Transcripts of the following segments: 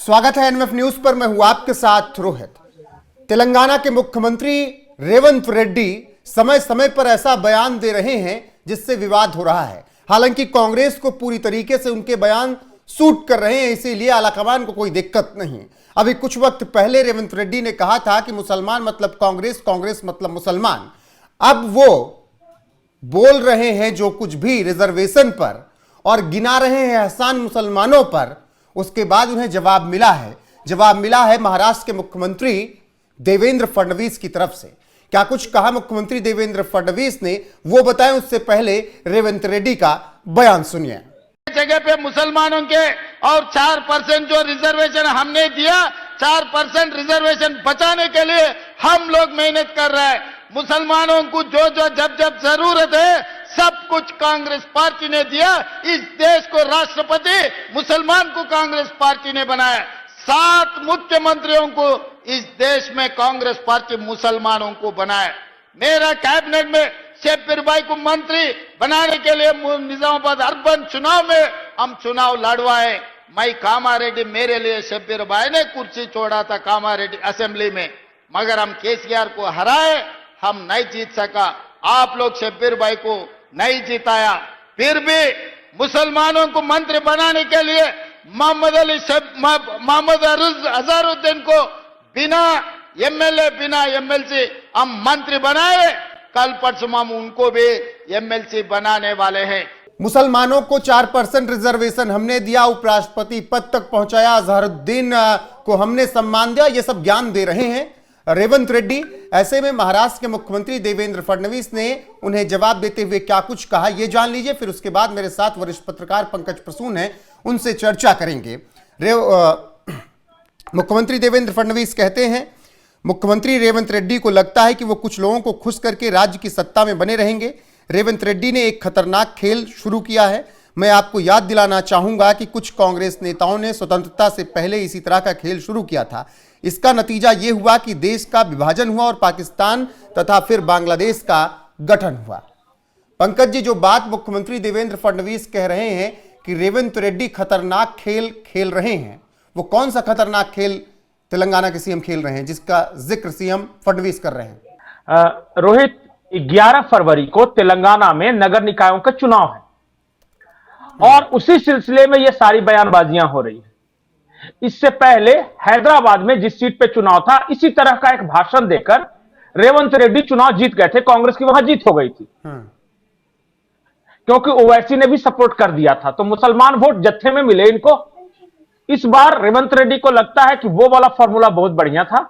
स्वागत है NMF news पर। मैं हूं आपके साथ रोहित। तेलंगाना के मुख्यमंत्री रेवंत रेड्डी समय समय पर ऐसा बयान दे रहे हैं जिससे विवाद हो रहा है। हालांकि कांग्रेस को पूरी तरीके से उनके बयान सूट कर रहे हैं, इसीलिए आलाकमान को कोई दिक्कत नहीं। अभी कुछ वक्त पहले रेवंत रेड्डी ने कहा था कि मुसलमान मतलब कांग्रेस, कांग्रेस मतलब मुसलमान। अब वो बोल रहे हैं जो कुछ भी रिजर्वेशन पर और गिना रहे हैं एहसान मुसलमानों पर। उसके बाद उन्हें जवाब मिला है महाराष्ट्र के मुख्यमंत्री देवेंद्र फडणवीस की तरफ से। क्या कुछ कहा मुख्यमंत्री देवेंद्र फडणवीस ने, वो बताएं। उससे पहले रेवंत रेड्डी का बयान सुनिए। जगह पे मुसलमानों के और 4% जो रिजर्वेशन हमने दिया, 4% रिजर्वेशन बचाने के लिए हम लोग मेहनत कर रहे हैं। मुसलमानों को जो जो जब जब जरूरत है सब कुछ कांग्रेस पार्टी ने दिया। इस देश को राष्ट्रपति मुसलमान को कांग्रेस पार्टी ने बनाया। 7 मुख्यमंत्रियों को इस देश में कांग्रेस पार्टी मुसलमानों को बनाया। मेरा कैबिनेट में शब्बीर भाई को मंत्री बनाने के लिए निजामाबाद अर्बन चुनाव में हम चुनाव लड़वाए। मैं कामारेड्डी, मेरे लिए शब्बीर भाई ने कुर्सी छोड़ा था कामारेड्डी असेंबली में, मगर हम केसीआर को हराए, हम नहीं जीत सका। आप लोग शब्बीर भाई को नहीं जिताया। फिर भी मुसलमानों को मंत्री बनाने के लिए मोहम्मद अजहरुद्दीन को बिना एमएलए बिना एमएलसी हम मंत्री बनाए। कल परसों हम उनको भी एमएलसी बनाने वाले हैं। मुसलमानों को 4% रिजर्वेशन हमने दिया, उपराष्ट्रपति पद तक पहुंचाया, अजहरुद्दीन को हमने सम्मान दिया, ये सब ज्ञान दे रहे हैं रेवंत रेड्डी। ऐसे में महाराष्ट्र के मुख्यमंत्री देवेंद्र फडणवीस ने उन्हें जवाब देते हुए क्या कुछ कहा, यह जान लीजिए। फिर उसके बाद मेरे साथ वरिष्ठ पत्रकार पंकज प्रसून हैं, उनसे चर्चा करेंगे। मुख्यमंत्री देवेंद्र फडणवीस कहते हैं, मुख्यमंत्री रेवंत रेड्डी को लगता है कि वो कुछ लोगों को खुश करके राज्य की सत्ता में बने रहेंगे। रेवंत रेड्डी ने एक खतरनाक खेल शुरू किया है। मैं आपको याद दिलाना चाहूंगा कि कुछ कांग्रेस नेताओं ने स्वतंत्रता से पहले इसी तरह का खेल शुरू किया था। इसका नतीजा यह हुआ कि देश का विभाजन हुआ और पाकिस्तान तथा फिर बांग्लादेश का गठन हुआ। पंकज जी, जो बात मुख्यमंत्री देवेंद्र फडणवीस कह रहे हैं कि रेवंत रेड्डी खतरनाक खेल खेल रहे हैं, वो कौन सा खतरनाक खेल तेलंगाना के सीएम खेल रहे हैं जिसका जिक्र सीएम फडणवीस कर रहे हैं? रोहित, 11 फरवरी को तेलंगाना में नगर निकायों का चुनाव है और उसी सिलसिले में ये सारी बयानबाजियां हो रही है। इससे पहले हैदराबाद में जिस सीट पे चुनाव था, इसी तरह का एक भाषण देकर रेवंत रेड्डी चुनाव जीत गए थे। कांग्रेस की वहां जीत हो गई थी क्योंकि ओवैसी ने भी सपोर्ट कर दिया था, तो मुसलमान वोट जत्थे में मिले इनको। इस बार रेवंत रेड्डी को लगता है कि वो वाला फॉर्मूला बहुत बढ़िया था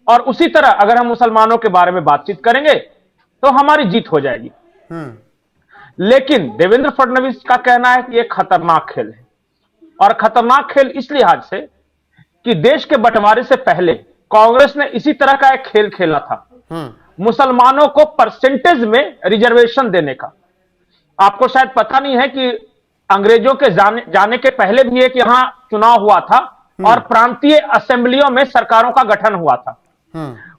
और उसी तरह अगर हम मुसलमानों के बारे में बातचीत करेंगे तो हमारी जीत हो जाएगी। लेकिन देवेंद्र फडणवीस का कहना है कि यह खतरनाक खेल है, और खतरनाक खेल इस लिहाज से कि देश के बंटवारे से पहले कांग्रेस ने इसी तरह का एक खेल खेला था, मुसलमानों को परसेंटेज में रिजर्वेशन देने का। आपको शायद पता नहीं है कि अंग्रेजों के जाने के पहले भी एक यहां चुनाव हुआ था और प्रांतीय असेंबलियों में सरकारों का गठन हुआ था।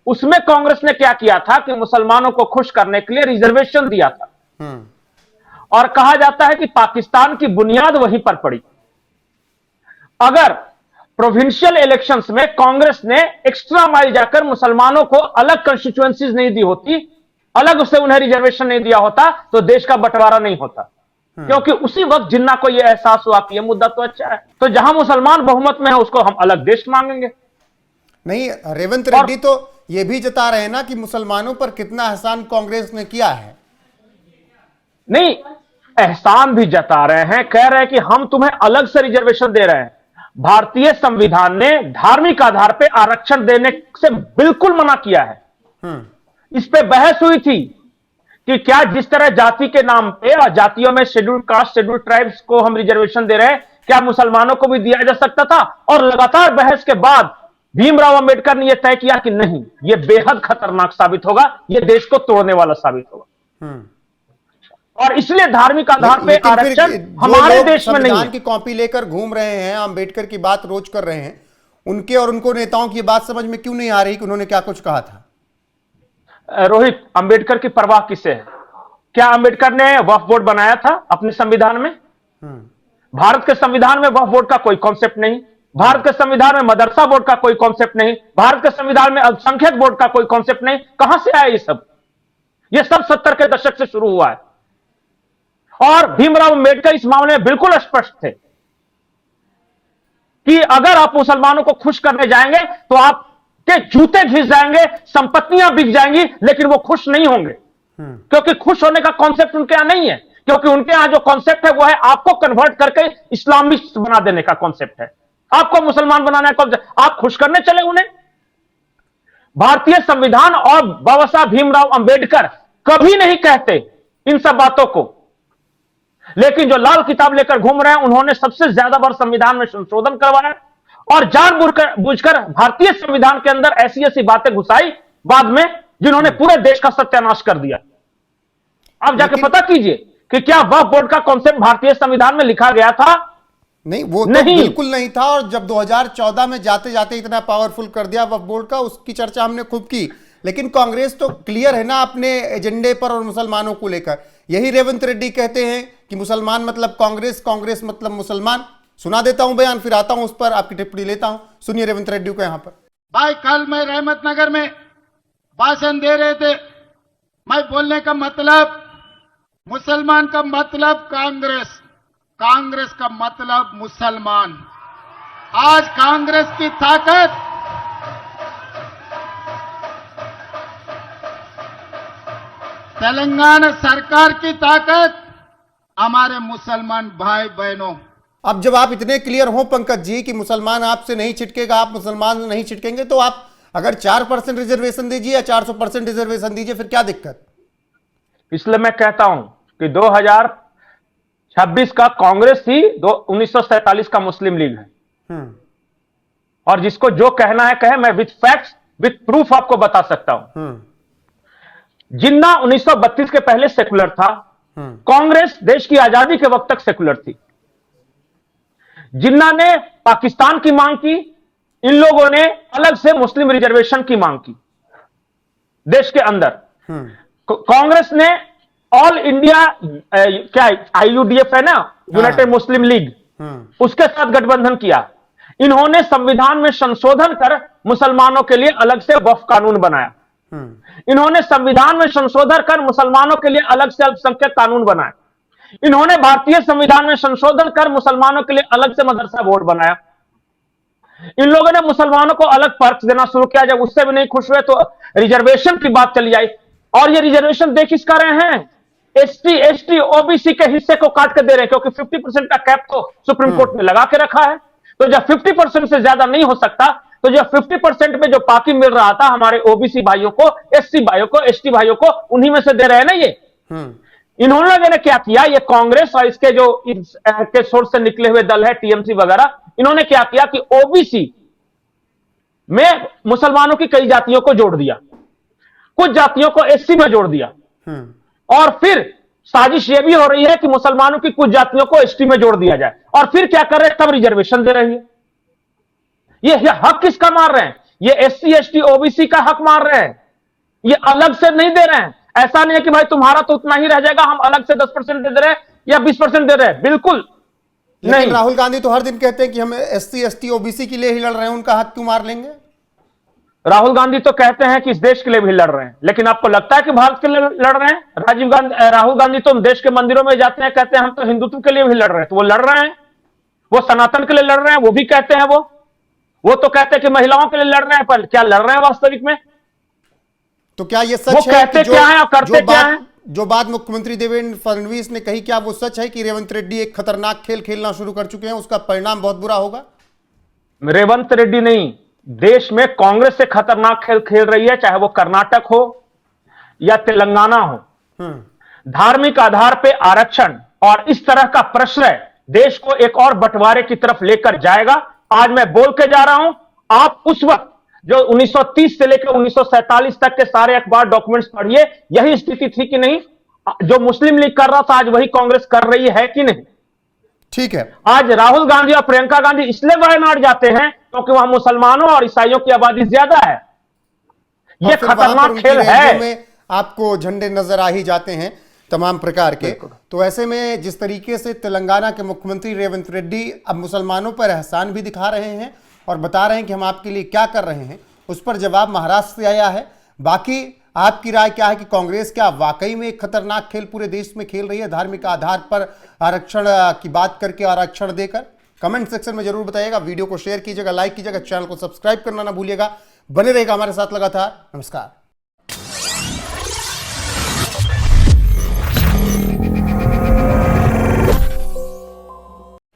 उसमें कांग्रेस ने क्या किया था कि मुसलमानों को खुश करने के लिए रिजर्वेशन दिया था और कहा जाता है कि पाकिस्तान की बुनियाद वहीं पर पड़ी। अगर प्रोविंशियल इलेक्शंस में कांग्रेस ने एक्स्ट्रा माइल जाकर मुसलमानों को अलग कंस्टिट्यूएंसीज नहीं दी होती, अलग से उन्हें रिजर्वेशन नहीं दिया होता, तो देश का बंटवारा नहीं होता। क्योंकि उसी वक्त जिन्ना को यह एहसास हुआ कि यह मुद्दा तो अच्छा है, तो जहां मुसलमान बहुमत में है उसको हम अलग देश मांगेंगे। नहीं, रेवंत रेड्डी तो यह भी जता रहे हैं ना कि मुसलमानों पर कितना एहसान कांग्रेस ने किया है। नहीं, एहसान भी जता रहे हैं, कह रहे हैं कि हम तुम्हें अलग से रिजर्वेशन दे रहे हैं। भारतीय संविधान ने धार्मिक आधार पर आरक्षण देने से बिल्कुल मना किया है। इस पे बहस हुई थी कि क्या जिस तरह जाति के नाम पे और जातियों में शेड्यूल्ड कास्ट, शेड्यूल्ड ट्राइब्स को हम रिजर्वेशन दे रहे हैं, क्या मुसलमानों को भी दिया जा सकता था? और लगातार बहस के बाद भीमराव अंबेडकर ने यह तय किया कि नहीं, यह बेहद खतरनाक साबित होगा, यह देश को तोड़ने वाला साबित होगा। और इसलिए धार्मिक आधार पे आरक्षण हमारे देश में नहीं है। की कॉपी लेकर घूम रहे हैं, अंबेडकर की बात रोज कर रहे हैं, उनके और उनको नेताओं की बात समझ में क्यों नहीं आ रही कि उन्होंने क्या कुछ कहा था? रोहित, अंबेडकर की परवाह किसे है? क्या अंबेडकर ने वक्फ बोर्ड बनाया था अपने संविधान में? भारत के संविधान में वक्फ बोर्ड का कोई कॉन्सेप्ट नहीं। भारत के संविधान में मदरसा बोर्ड का कोई कॉन्सेप्ट नहीं, भारत के संविधान में अल्पसंख्यक बोर्ड का कोई कॉन्सेप्ट नहीं। कहां से आया ये सब? ये सब 70 के दशक से शुरू हुआ है। और भीमराव अंबेडकर इस मामले में बिल्कुल स्पष्ट थे कि अगर आप मुसलमानों को खुश करने जाएंगे तो आपके जूते घिस जाएंगे, संपत्तियां बिक जाएंगी, लेकिन वो खुश नहीं होंगे, क्योंकि खुश होने का कॉन्सेप्ट उनके यहां नहीं है। क्योंकि उनके यहां जो कॉन्सेप्ट है वो है आपको कन्वर्ट करके इस्लामिस्ट बना देने का कॉन्सेप्ट है, आपको मुसलमान बनाने का कॉन्सेप्ट। आप खुश करने चले उन्हें। भारतीय संविधान और बाबा साहब भीमराव अंबेडकर कभी नहीं कहते इन सब बातों को, लेकिन जो लाल किताब लेकर घूम रहे हैं, उन्होंने सबसे ज्यादा बार संविधान में संशोधन करवाया और जानबूझकर भारतीय संविधान के अंदर ऐसी ऐसी बातें घुसाई बाद में, जिन्होंने पूरे देश का सत्यानाश कर दिया। आप जाके पता कीजिए कि क्या वक्फ बोर्ड का कॉन्सेप्ट भारतीय संविधान में लिखा गया था? नहीं, वो तो बिल्कुल नहीं था। और जब 2014 में जाते जाते इतना पावरफुल कर दिया वक्फ बोर्ड का, उसकी चर्चा हमने खूब की। लेकिन कांग्रेस तो क्लियर है ना अपने एजेंडे पर और मुसलमानों को लेकर। यही रेवंत रेड्डी कहते हैं कि मुसलमान मतलब कांग्रेस, कांग्रेस मतलब मुसलमान। सुना देता हूं बयान, फिर आता हूं उस पर आपकी टिप्पणी लेता हूं। सुनिए रेवंत रेड्डी को यहां पर। भाई कल मैं रहमतनगर में भाषण दे रहे थे, मैं बोलने का मतलब मुसलमान का मतलब कांग्रेस, कांग्रेस का मतलब मुसलमान। आज कांग्रेस की ताकत तेलंगाना सरकार की ताकत हमारे मुसलमान भाई बहनों। अब जब आप इतने क्लियर हो पंकज जी कि मुसलमान आपसे नहीं छिटकेगा, आप मुसलमान से नहीं छिटकेंगे, तो आप अगर 4% रिजर्वेशन दीजिए या 400% रिजर्वेशन दीजिए, फिर क्या दिक्कत? इसलिए मैं कहता हूं कि 2026 का कांग्रेस ही 1947 का मुस्लिम लीग है। और जिसको जो कहना है कहे, मैं विथ फैक्ट्स विथ प्रूफ आपको बता सकता हूं। जिन्ना 1932 के पहले सेकुलर था, कांग्रेस देश की आजादी के वक्त तक सेकुलर थी। जिन्ना ने पाकिस्तान की मांग की, इन लोगों ने अलग से मुस्लिम रिजर्वेशन की मांग की देश के अंदर। कांग्रेस ने ऑल इंडिया क्या IUDF है ना, यूनाइटेड मुस्लिम लीग, उसके साथ गठबंधन किया। इन्होंने संविधान में संशोधन कर मुसलमानों के लिए अलग से वक्फ कानून बनाया। इन्होंने संविधान में संशोधन कर मुसलमानों के लिए अलग से अल्पसंख्यक कानून बनाया। इन्होंने भारतीय संविधान में संशोधन कर मुसलमानों के लिए अलग से मदरसा बोर्ड बनाया। इन लोगों ने मुसलमानों को अलग पर्क्स देना शुरू किया। जब उससे भी नहीं खुश हुए तो रिजर्वेशन की बात चली आई। और ये रिजर्वेशन देख किसका रहे हैं? ST, ST, OBC के हिस्से को काट के दे रहे हैं, क्योंकि 50% का कैप तो सुप्रीम कोर्ट ने लगा के रखा है। तो जब 50% से ज्यादा नहीं हो सकता, तो जो 50% में जो बाकी मिल रहा था हमारे OBC भाइयों को, SC भाइयों को, ST भाइयों को, उन्हीं में से दे रहे हैं ना ये। इन्होंने ने क्या किया, ये कांग्रेस और इसके जो के सोर्स से निकले हुए दल है TMC वगैरह, इन्होंने क्या किया कि OBC में मुसलमानों की कई जातियों को जोड़ दिया, कुछ जातियों को SC में जोड़ दिया, और फिर साजिश यह भी हो रही है कि मुसलमानों की कुछ जातियों को ST में जोड़ दिया जाए। और फिर क्या कर रहे हैं, तब रिजर्वेशन दे रही है। ये हक किसका मार रहे हैं? ये SC, ST, OBC का हक मार रहे हैं। ये अलग से नहीं दे रहे हैं। ऐसा नहीं है कि भाई तुम्हारा तो उतना ही रह जाएगा, हम अलग से 10% दे रहे हैं या 20% दे रहे हैं, बिल्कुल नहीं। राहुल गांधी तो हर दिन कहते हैं कि हम SC, ST, OBC के लिए ही लड़ रहे हैं, उनका हक क्यों मार लेंगे? राहुल गांधी तो कहते हैं कि इस देश के लिए भी लड़ रहे हैं, लेकिन आपको लगता है कि भारत के लिए लड़ रहे हैं? राहुल गांधी तो देश के मंदिरों में जाते हैं, कहते हैं हम तो हिंदुत्व के लिए भी लड़ रहे हैं। तो वो लड़ रहे हैं, वो सनातन के लिए लड़ रहे हैं, वो भी कहते हैं। वो तो कहते हैं कि महिलाओं के लिए लड़ रहे हैं, पर क्या लड़ रहे हैं वास्तविक में? तो क्या ये सच वो है कहते कि क्या है और करते क्या है? जो बात मुख्यमंत्री देवेंद्र फडणवीस ने कही, क्या वो सच है कि रेवंत रेड्डी एक खतरनाक खेल खेलना शुरू कर चुके हैं, उसका परिणाम बहुत बुरा होगा? रेवंत रेड्डी नहीं, देश में कांग्रेस से खतरनाक खेल खेल रही है, चाहे वो कर्नाटक हो या तेलंगाना हो। धार्मिक आधार पे आरक्षण और इस तरह का प्रश्रय देश को एक और बंटवारे की तरफ लेकर जाएगा। आज मैं बोल के जा रहा हूं, आप उस वक्त जो 1930 से लेकर 1947 तक के सारे अखबार डॉक्यूमेंट्स पढ़िए, यही स्थिति थी कि नहीं? जो मुस्लिम लीग कर रहा था, आज वही कांग्रेस कर रही है कि नहीं? ठीक है। आज राहुल गांधी और प्रियंका गांधी इसलिए वायनाड जाते हैं क्योंकि वहां मुसलमानों और ईसाइयों की आबादी ज्यादा है। यह खतरनाक खेल है। में आपको झंडे नजर आ ही जाते हैं। तमाम प्रकार के। तो ऐसे में जिस तरीके से तेलंगाना के मुख्यमंत्री रेवंत रेड्डी अब मुसलमानों पर एहसान भी दिखा रहे हैं और बता रहे हैं कि हम आपके लिए क्या कर रहे हैं, उस पर जवाब महाराष्ट्र से आया है। बाकी आपकी राय क्या है कि कांग्रेस क्या वाकई में एक खतरनाक खेल पूरे देश में खेल रही है, धार्मिक आधार पर आरक्षण की बात करके आरक्षण देकर? कमेंट सेक्शन में जरूर बताइएगा। वीडियो को शेयर कीजिएगा, लाइक कीजिएगा, चैनल को सब्सक्राइब करना ना भूलिएगा। बने रहेगा हमारे साथ लगातार। नमस्कार।